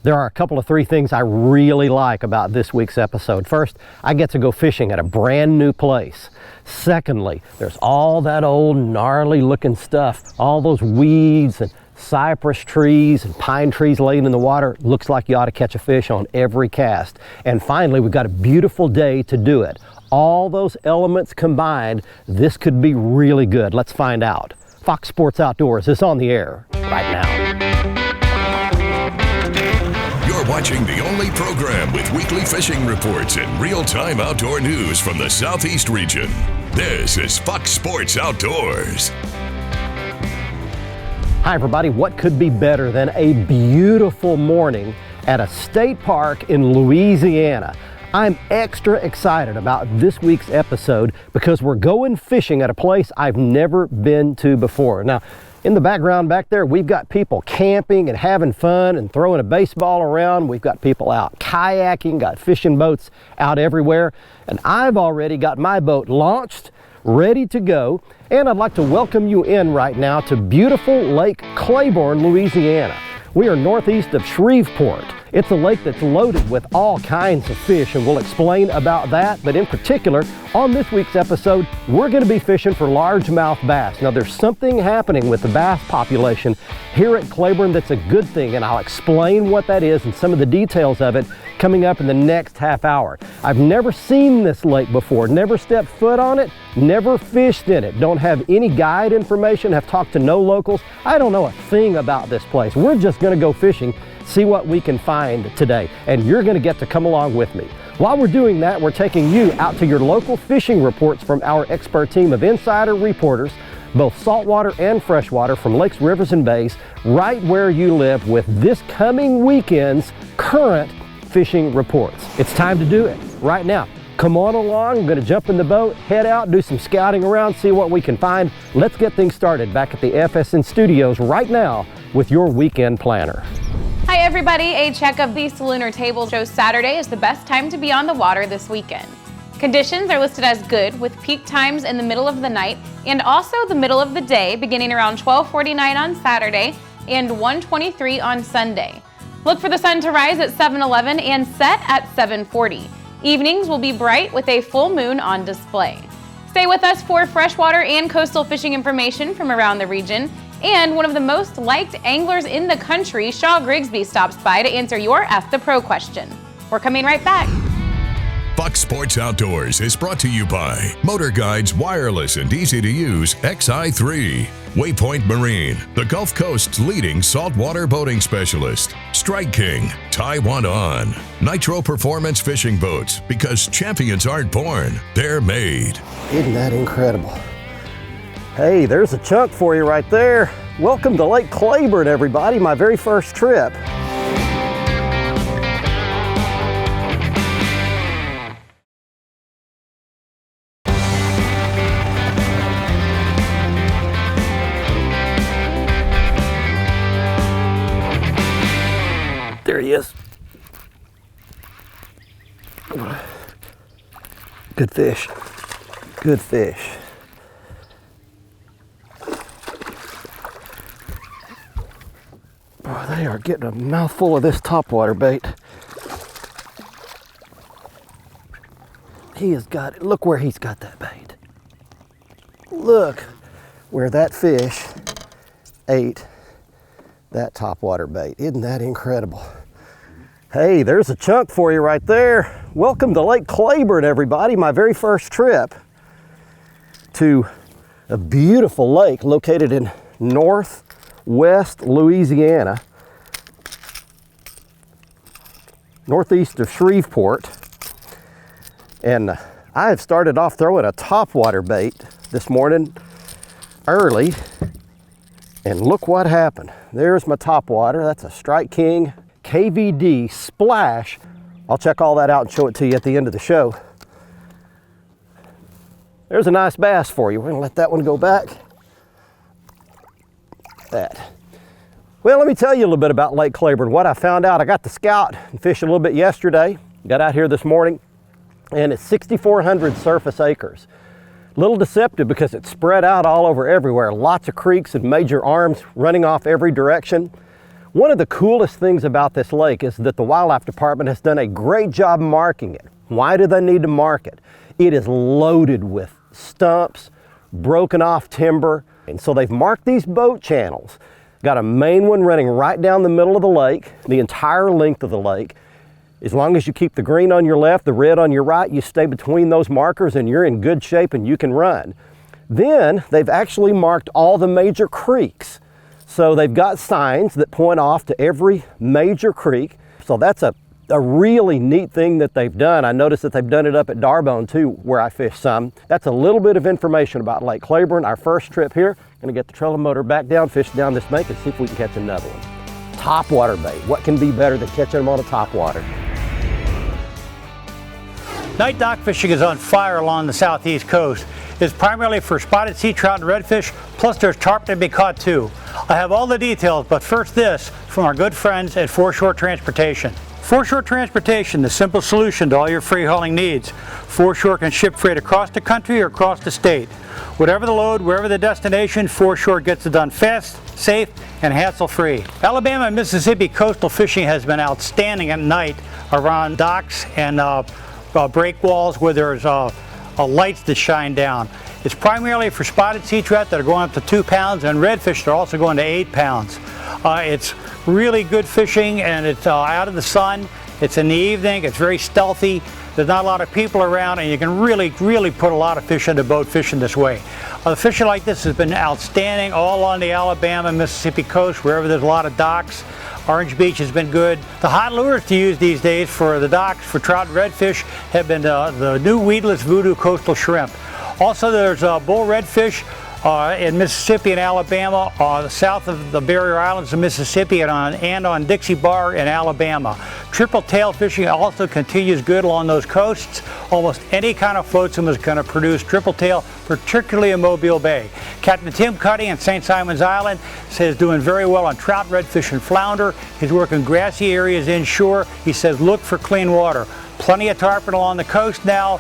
There are a couple of three things I really like about this week's episode. First, I get to go fishing at a brand new place. Secondly, there's all that old gnarly looking stuff, all those weeds and cypress trees and pine trees laying in the water. Looks like you ought to catch a fish on every cast. And finally, we've got a beautiful day to do it. All those elements combined, this could be really good. Let's find out. Fox Sports Outdoors is on the air right now. You're watching the only program with weekly fishing reports and real-time outdoor news from the Southeast region. This is Fox Sports Outdoors. Hi everybody, what could be better than a beautiful morning at a state park in Louisiana? I'm extra excited about this week's episode because we're going fishing at a place I've never been to before. Now, in the background back there, we've got people camping and having fun and throwing a baseball around. We've got people out kayaking, got fishing boats out everywhere. And I've already got my boat launched, ready to go. And I'd like to welcome you in right now to beautiful Lake Claiborne, Louisiana. We are northeast of Shreveport. It's a lake that's loaded with all kinds of fish, and we'll explain about that. But in particular, on this week's episode, we're going to be fishing for largemouth bass. Now, there's something happening with the bass population here at Claiborne that's a good thing, and I'll explain what that is and some of the details of it coming up in the next half hour. I've never seen this lake before, never stepped foot on it, never fished in it, don't have any guide information, have talked to no locals. I don't know a thing about this place. We're just going to go fishing, see what we can find today, and you're going to get to come along with me. While we're doing that, we're taking you out to your local fishing reports from our expert team of insider reporters, both saltwater and freshwater, from lakes, rivers, and bays, right where you live, with this coming weekend's current fishing reports. It's time to do it right now. Come on along. I'm going to jump in the boat, head out, do some scouting around, see what we can find. Let's get things started back at the FSN studios right now with your weekend planner. Hi everybody, a check of the Lunar Table shows Saturday is the best time to be on the water this weekend. Conditions are listed as good, with peak times in the middle of the night and also the middle of the day, beginning around 12:49 on Saturday and 1:23 on Sunday. Look for the sun to rise at 7:11 and set at 7:40. Evenings will be bright with a full moon on display. Stay with us for freshwater and coastal fishing information from around the region. And one of the most liked anglers in the country, Shaw Grigsby, stops by to answer your Ask the Pro question. We're coming right back. Fox Sports Outdoors is brought to you by MotorGuide's wireless and easy-to-use XI3. Waypoint Marine, the Gulf Coast's leading saltwater boating specialist. Strike King, tie one on. NITRO Performance Fishing Boats, because champions aren't born, they're made. Isn't that incredible? Hey, there's a chunk for you right there. Welcome to Lake Claiborne, everybody, my very first trip. There he is. Good fish. Good fish. Boy, they are getting a mouthful of this topwater bait. He has got it. Look where he's got that bait. Look where that fish ate that topwater bait. Isn't that incredible? Hey, there's a chunk for you right there. Welcome to Lake Claiborne, everybody. My very first trip to a beautiful lake located in northwest Louisiana, northeast of Shreveport. And I have started off throwing a topwater bait this morning early, and look what happened. There's my topwater. That's a Strike King KVD Splash. I'll check all that out and show it to you at the end of the show. There's a nice bass for you. We're gonna let that one go back. That. Well, let me tell you a little bit about Lake Claiborne. What I found out, I got to scout and fish a little bit yesterday. Got out here this morning, and it's 6,400 surface acres. A little deceptive because it's spread out all over everywhere. Lots of creeks and major arms running off every direction. One of the coolest things about this lake is that the wildlife department has done a great job marking it. Why do they need to mark it? It is loaded with stumps, broken off timber, and so they've marked these boat channels. Got a main one running right down the middle of the lake, the entire length of the lake. As long as you keep the green on your left, the red on your right, you stay between those markers and you're in good shape and you can run. Then they've actually marked all the major creeks. So they've got signs that point off to every major creek. So that's a really neat thing that they've done. I noticed that they've done it up at Darbone too, where I fish some. That's a little bit of information about Lake Claiborne, our first trip here. Gonna get the trolling motor back down, fish down this bank and see if we can catch another one. Topwater bait. What can be better than catching them on a topwater? Night dock fishing is on fire along the southeast coast. It's primarily for spotted sea trout and redfish, plus there's tarpon to be caught too. I have all the details, but first this from our good friends at Foreshore Transportation. Foreshore Transportation, the simple solution to all your free hauling needs. Foreshore can ship freight across the country or across the state. Whatever the load, wherever the destination, Foreshore gets it done fast, safe, and hassle-free. Alabama and Mississippi coastal fishing has been outstanding at night around docks and breakwalls where there's lights that shine down. It's primarily for spotted sea trout that are going up to 2 pounds and redfish that are also going to 8 pounds. It's really good fishing and it's out of the sun. It's in the evening. It's very stealthy. There's not a lot of people around and you can really put a lot of fish in the boat fishing this way. The fishing like this has been outstanding all on the Alabama and Mississippi coast, wherever there's a lot of docks. Orange Beach has been good. The hot lures to use these days for the docks for trout and redfish have been the new weedless voodoo coastal shrimp. Also there's bull redfish in Mississippi and Alabama, south of the Barrier Islands of Mississippi and on Dixie Bar in Alabama. Triple tail fishing also continues good along those coasts. Almost any kind of flotsam is going to produce triple tail, particularly in Mobile Bay. Captain Tim Cuddy in St. Simon's Island says doing very well on trout, redfish, and flounder. He's working grassy areas inshore. He says look for clean water. Plenty of tarpon along the coast now.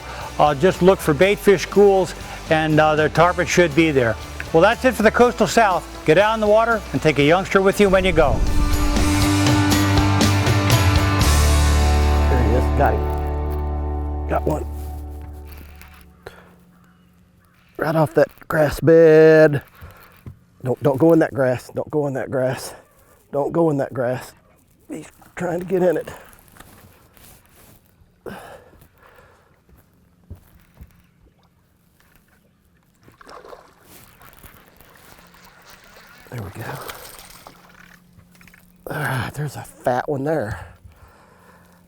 Just look for baitfish schools and their tarpon should be there. Well, that's it for the coastal south. Get out in the water and take a youngster with you when you go. There he is, got him. Got one. Right off that grass bed. Don't go in that grass. Don't go in that grass. Don't go in that grass. He's trying to get in it. There we go. All right, there's a fat one there.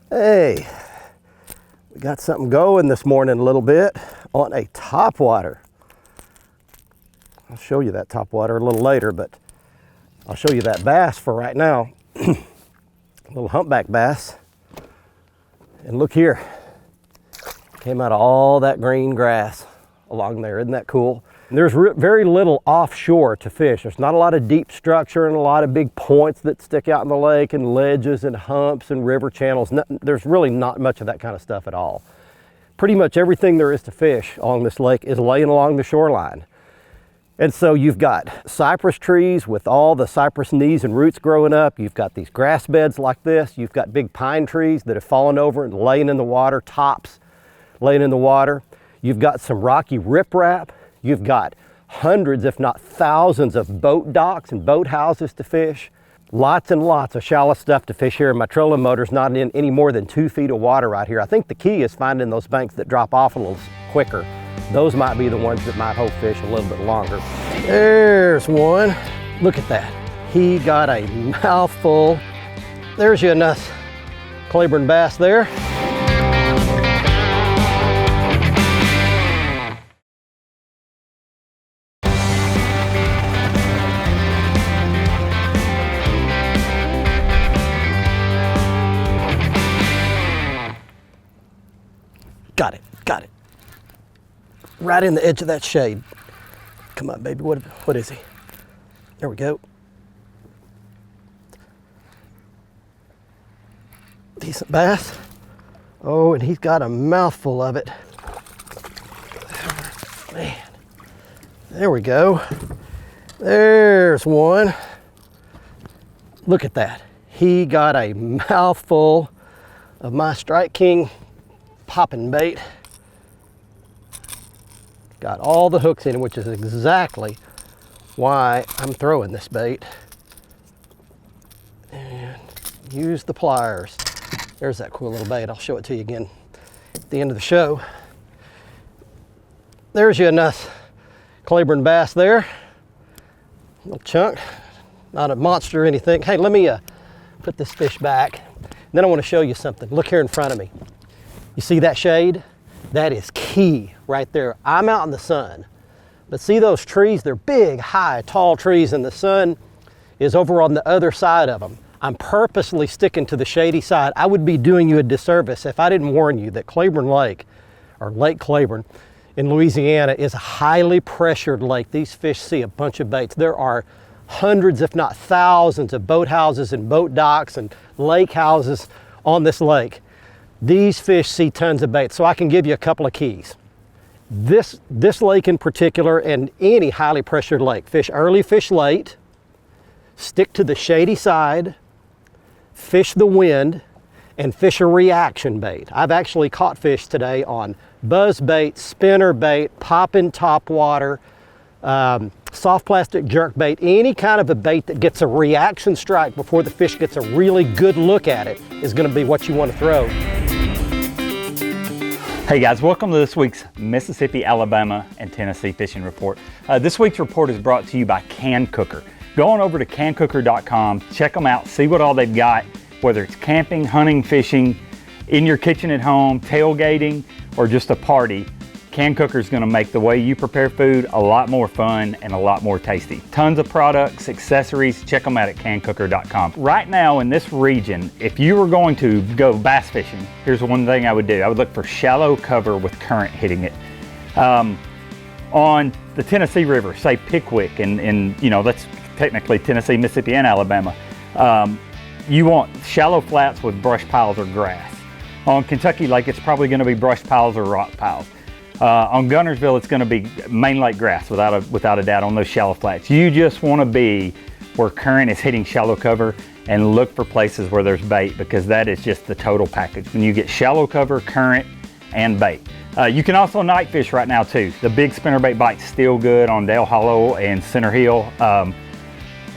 Hey, we got something going this morning a little bit on a topwater. I'll show you that topwater a little later, but I'll show you that bass for right now. A little humpback bass. And look here, came out of all that green grass along there. Isn't that cool? And there's very little offshore to fish. There's not a lot of deep structure and a lot of big points that stick out in the lake and ledges and humps and river channels. There's really not much of that kind of stuff at all. Pretty much everything there is to fish along this lake is laying along the shoreline. And so you've got cypress trees with all the cypress knees and roots growing up. You've got these grass beds like this. You've got big pine trees that have fallen over and laying in the water, tops laying in the water. You've got some rocky riprap. You've got hundreds, if not thousands, of boat docks and boat houses to fish. Lots and lots of shallow stuff to fish here. My trolling motor's not in any more than 2 feet of water right here. I think the key is finding those banks that drop off a little quicker. Those might be the ones that might hold fish a little bit longer. There's one. Look at that. He got a mouthful. There's you a nice Claiborne bass there. Got it, got it. Right in the edge of that shade. Come on, baby, what is he? There we go. Decent bass. Oh, and he's got a mouthful of it. Man, there we go. There's one. Look at that. he got a mouthful of my Strike King popping bait. Got all the hooks in it, which is exactly why I'm throwing this bait. And use the pliers. There's that cool little bait. I'll show it to you again at the end of the show. There's you a nice Claiborne bass there. Little chunk, not a monster or anything. Hey, let me put this fish back. And then I want to show you something. Look here in front of me. You see that shade? That is key right there. I'm out in the sun, but see those trees? They're big, high, tall trees, and the sun is over on the other side of them. I'm purposely sticking to the shady side. I would be doing you a disservice if I didn't warn you that Claiborne Lake, or Lake Claiborne in Louisiana, is a highly pressured lake. These fish see a bunch of baits. There are hundreds, if not thousands, of boat houses and boat docks and lake houses on this lake. These fish see tons of bait, so I can give you a couple of keys. This lake in particular, and any highly pressured lake, fish early, fish late, stick to the shady side, fish the wind, and fish a reaction bait. I've actually caught fish today on buzz bait, spinner bait, poppin' top water, soft plastic jerk bait, any kind of a bait that gets a reaction strike before the fish gets a really good look at it is going to be what you want to throw. Hey guys, welcome to this week's Mississippi, Alabama, and Tennessee Fishing Report. This week's report is brought to you by Can Cooker. Go on over to cancooker.com, check them out, see what all they've got, whether it's camping, hunting, fishing, in your kitchen at home, tailgating, or just a party. Can Cooker is going to make the way you prepare food a lot more fun and a lot more tasty. Tons of products, accessories, check them out at cancooker.com. Right now in this region, if you were going to go bass fishing, here's one thing I would do. I would look for shallow cover with current hitting it. On the Tennessee River, say Pickwick, and you know, that's technically Tennessee, Mississippi, and Alabama. You want shallow flats with brush piles or grass. On Kentucky Lake, it's probably going to be brush piles or rock piles. On Gunnersville, it's going to be main lake grass without a doubt on those shallow flats. You just want to be where current is hitting shallow cover and look for places where there's bait, because that is just the total package. When you get shallow cover, current, and bait. You can also night fish right now too. The big spinnerbait bite's still good on Dale Hollow and Center Hill.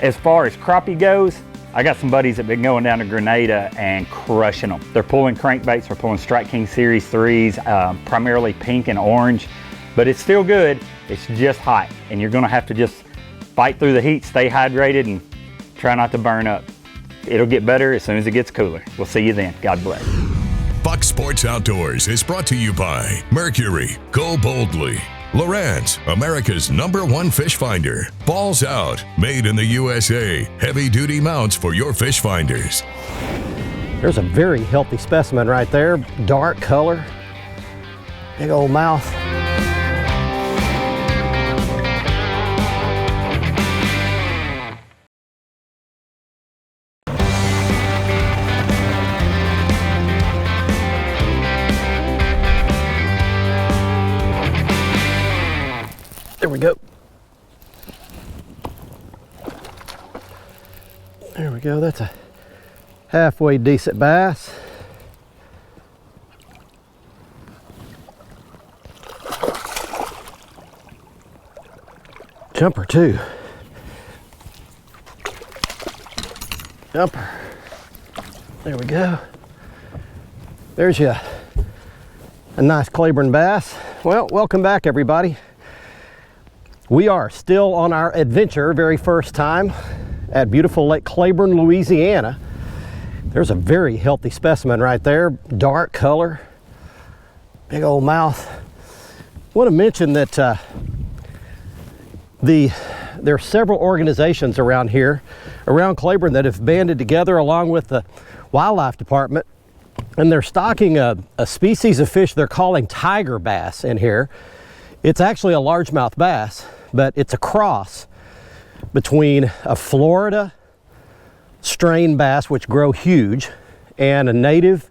As far as crappie goes, I got some buddies that have been going down to Grenada and crushing them. They're pulling crankbaits, they're pulling Strike King Series 3s, primarily pink and orange, but it's still good. It's just hot, and you're gonna have to just fight through the heat, stay hydrated, and try not to burn up. It'll get better as soon as it gets cooler. We'll see you then. God bless. Buck Sports Outdoors is brought to you by Mercury, Go Boldly, Lowrance, America's #1 fish finder, Balls Out, made in the USA, heavy-duty mounts for your fish finders. There's a very healthy specimen right there, dark color, big old mouth. There we go. There we go. That's a halfway decent bass. Jumper too. Jumper. There we go. There's you a nice Claiborne bass. Well, welcome back everybody. We are still on our adventure, very first time at beautiful Lake Claiborne, Louisiana. There's a very healthy specimen right there, dark color, big old mouth. I want to mention that there are several organizations around here, around Claiborne, that have banded together along with the wildlife department, and they're stocking a species of fish they're calling tiger bass in here. It's actually a largemouth bass, but it's a cross between a Florida strain bass, which grow huge, and a native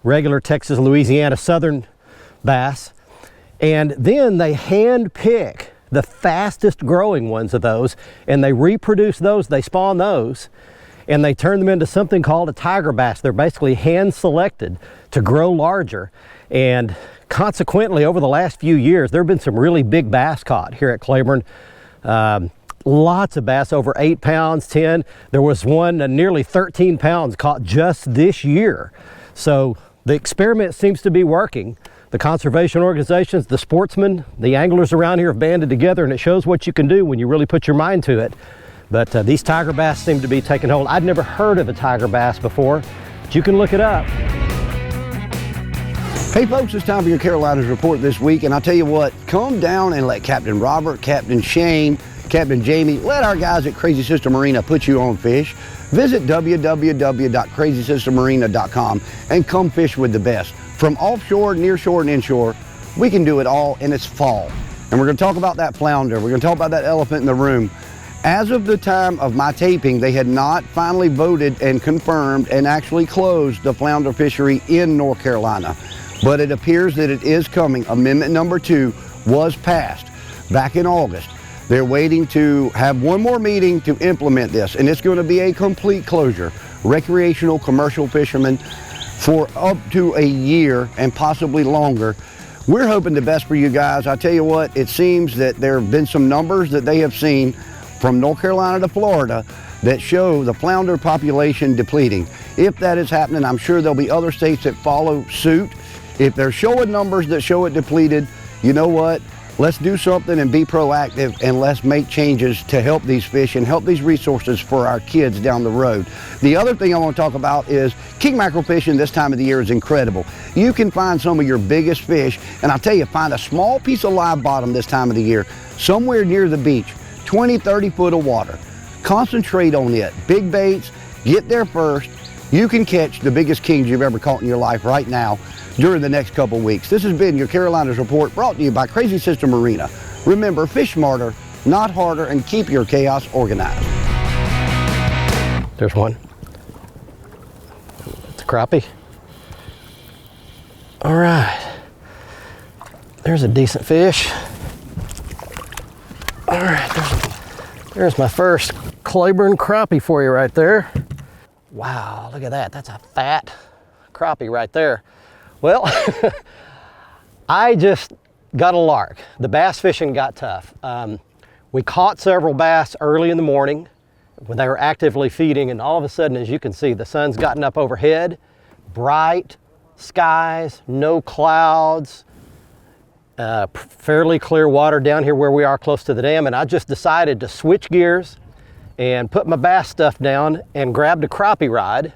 regular Texas, Louisiana, southern bass. And then they hand pick the fastest growing ones of those, and they reproduce those, they spawn those, and they turn them into something called a tiger bass. They're basically hand selected to grow larger, and consequently over the last few years there have been some really big bass caught here at Claiborne. Lots of bass over 8 pounds, 10. There was one nearly 13 pounds caught just this year. So the experiment seems to be working. The conservation organizations, the sportsmen, the anglers around here have banded together, and it shows what you can do when you really put your mind to it. But these tiger bass seem to be taking hold. I'd never heard of a tiger bass before, but you can look it up. Hey folks, it's time for your Carolinas Report this week, and I'll tell you what, come down and let Captain Robert, Captain Shane, Captain Jamie, let our guys at Crazy Sister Marina put you on fish. Visit www.crazysistermarina.com and come fish with the best. From offshore, near shore, and inshore, we can do it all, and it's fall. And we're going to talk about that flounder. We're going to talk about that elephant in the room. As of the time of my taping, they had not finally voted and confirmed and actually closed the flounder fishery in North Carolina. But it appears that it is coming. Amendment number 2 was passed back in August. They're waiting to have one more meeting to implement this, and it's going to be a complete closure. Recreational, commercial fishermen for up to a year and possibly longer. We're hoping the best for you guys. I tell you what, it seems that there have been some numbers that they have seen from North Carolina to Florida that show the flounder population depleting. If that is happening, I'm sure there'll be other states that follow suit. If they're showing numbers that show it depleted, you know what? Let's do something and be proactive, and let's make changes to help these fish and help these resources for our kids down the road. The other thing I want to talk about is king mackerel fishing this time of the year is incredible. You can find some of your biggest fish, and I'll tell you, find a small piece of live bottom this time of the year, somewhere near the beach, 20, 30 foot of water. Concentrate on it. Big baits, get there first. You can catch the biggest kings you've ever caught in your life right now during the next couple weeks. This has been your Carolinas Report, brought to you by Crazy Sister Marina. Remember, fish smarter, not harder, and keep your chaos organized. There's one. It's a crappie. All right. There's a decent fish. All right, there's my first Claiborne crappie for you right there. Wow, look at that. That's a fat crappie right there. Well, I just got a lark. The bass fishing got tough. We caught several bass early in the morning when they were actively feeding, and all of a sudden, as you can see, the sun's gotten up overhead, bright skies, no clouds, fairly clear water down here where we are close to the dam, and I just decided to switch gears and put my bass stuff down and grabbed a crappie rod.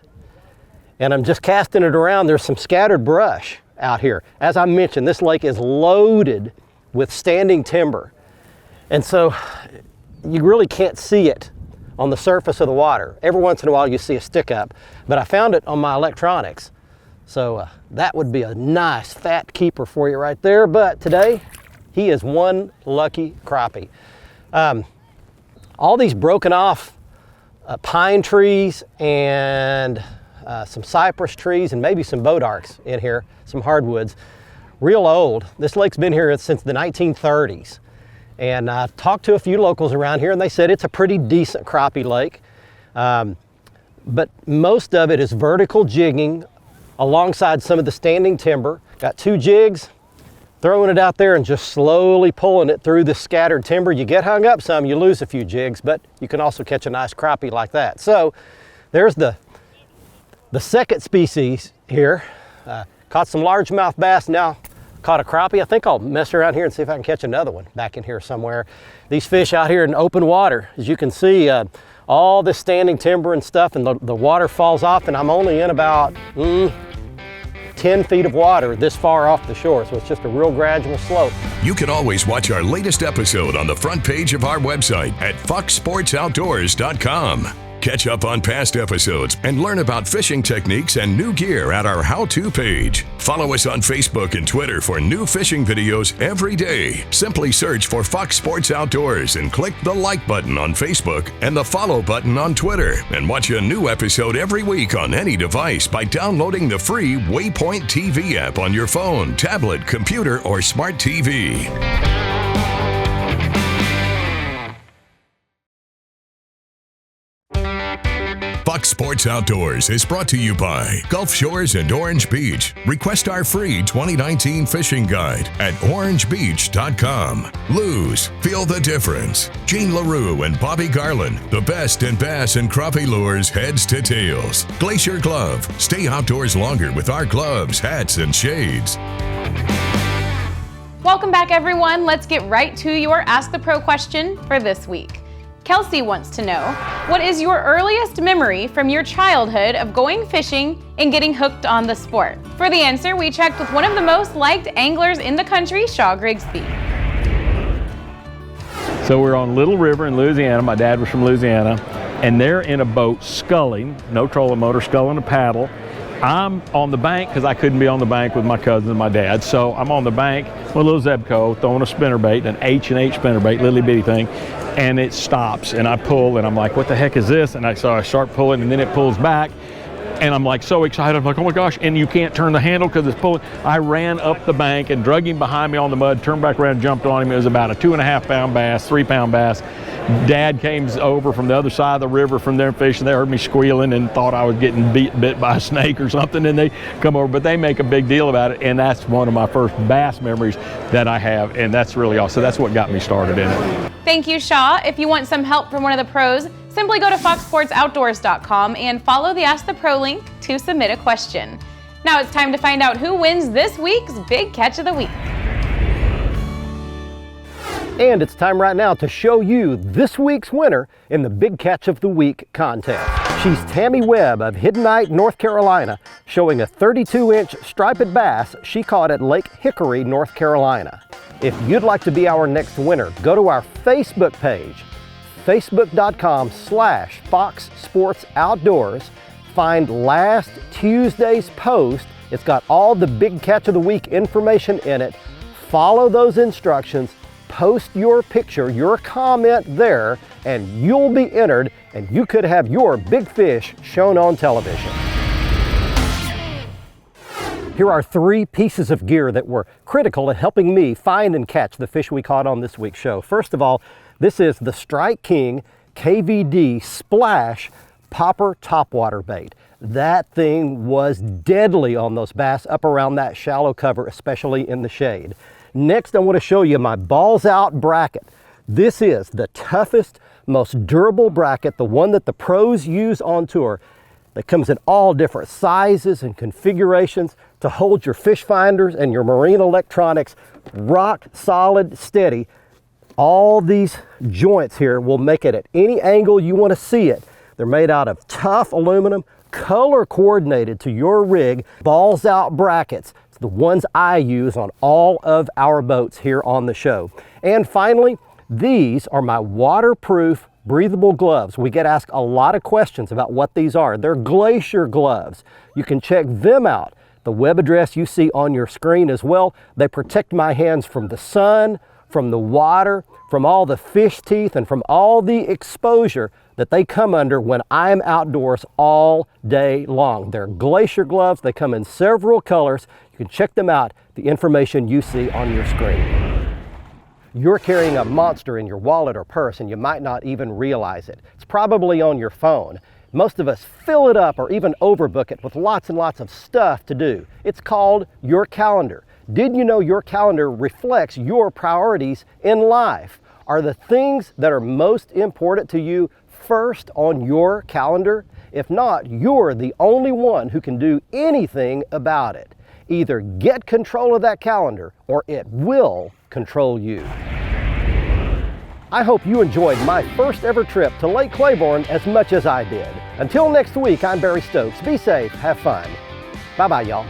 And I'm just casting it around. There's some scattered brush out here. As I mentioned, this lake is loaded with standing timber. And so you really can't see it on the surface of the water. Every once in a while you see a stick up, but I found it on my electronics. So that would be a nice fat keeper for you right there. But today, he is one lucky crappie. All these broken off pine trees and some cypress trees and maybe some bodarks in here, some hardwoods, real old. This lake's been here since the 1930s. And I talked to a few locals around here and they said it's a pretty decent crappie lake. But most of it is vertical jigging alongside some of the standing timber. Got 2 jigs, throwing it out there and just slowly pulling it through the scattered timber. You get hung up some, you lose a few jigs, but you can also catch a nice crappie like that. So there's the second species here. Caught some largemouth bass, now caught a crappie. I think I'll mess around here and see if I can catch another one back in here somewhere. These fish out here in open water, as you can see, all this standing timber and stuff, and the water falls off, and I'm only in about 10 feet of water this far off the shore, so it's just a real gradual slope. You can always watch our latest episode on the front page of our website at foxsportsoutdoors.com. Catch up on past episodes and learn about fishing techniques and new gear at our how-to page. Follow us on Facebook and Twitter for new fishing videos every day. Simply search for Fox Sports Outdoors and click the like button on Facebook and the follow button on Twitter. And watch a new episode every week on any device by downloading the free Waypoint TV app on your phone, tablet, computer, or smart TV. Buck Sports Outdoors is brought to you by Gulf Shores and Orange Beach. Request our free 2019 fishing guide at orangebeach.com. Lose, feel the difference. Gene LaRue and Bobby Garland, the best in bass and crappie lures, heads to tails. Glacier Glove, stay outdoors longer with our gloves, hats, and shades. Welcome back, everyone. Let's get right to your Ask the Pro question for this week. Kelsey wants to know, what is your earliest memory from your childhood of going fishing and getting hooked on the sport? For the answer, we checked with one of the most liked anglers in the country, Shaw Grigsby. So we're on Little River in Louisiana. My dad was from Louisiana, and they're in a boat sculling, no trolling motor, sculling a paddle. I'm on the bank because I couldn't be on the bank with my cousin and my dad. So I'm on the bank with a little Zebco throwing a spinnerbait, an H&H spinnerbait, little bitty thing, and it stops and I pull and I'm like, what the heck is this? And I start pulling and then it pulls back. And I'm like so excited, I'm like, oh my gosh, and you can't turn the handle because it's pulling. I ran up the bank and drug him behind me on the mud, turned back around and jumped on him. It was about a 2.5 pound bass, 3 pound bass. Dad came over from the other side of the river from there fishing. They heard me squealing and thought I was getting bit by a snake or something, and they come over, but they make a big deal about it, and that's one of my first bass memories that I have, and that's really awesome. So that's what got me started in it. Thank you, Shaw. If you want some help from one of the pros, simply go to foxsportsoutdoors.com and follow the Ask the Pro link to submit a question. Now it's time to find out who wins this week's Big Catch of the Week. And it's time right now to show you this week's winner in the Big Catch of the Week contest. She's Tammy Webb of Hiddenite, North Carolina, showing a 32-inch striped bass she caught at Lake Hickory, North Carolina. If you'd like to be our next winner, go to our Facebook page, facebook.com/foxsportsoutdoors. Find last Tuesday's post. It's got all the Big Catch of the Week information in it. Follow those instructions. Post your picture, your comment there, and you'll be entered, and you could have your big fish shown on television. Here are 3 pieces of gear that were critical in helping me find and catch the fish we caught on this week's show. First of all, this is the Strike King KVD Splash Popper Topwater Bait. That thing was deadly on those bass up around that shallow cover, especially in the shade. Next, I want to show you my balls out bracket. This is the toughest, most durable bracket, the one that the pros use on tour, that comes in all different sizes and configurations to hold your fish finders and your marine electronics rock solid steady. All these joints here will make it at any angle you want to see it. They're made out of tough aluminum, color coordinated to your rig, balls out brackets. The ones I use on all of our boats here on the show. And finally, these are my waterproof breathable gloves. We get asked a lot of questions about what these are. They're Glacier gloves. You can check them out. The web address you see on your screen as well. They protect my hands from the sun, from the water, from all the fish teeth, and from all the exposure that they come under when I'm outdoors all day long. They're Glacier gloves. They come in several colors. You can check them out, the information you see on your screen. You're carrying a monster in your wallet or purse and you might not even realize it. It's probably on your phone. Most of us fill it up or even overbook it with lots and lots of stuff to do. It's called your calendar. Did you know your calendar reflects your priorities in life? Are the things that are most important to you first on your calendar? If not, you're the only one who can do anything about it. Either get control of that calendar or it will control you. I hope you enjoyed my first ever trip to Lake Claiborne as much as I did. Until next week, I'm Barry Stokes. Be safe, have fun. Bye-bye, y'all.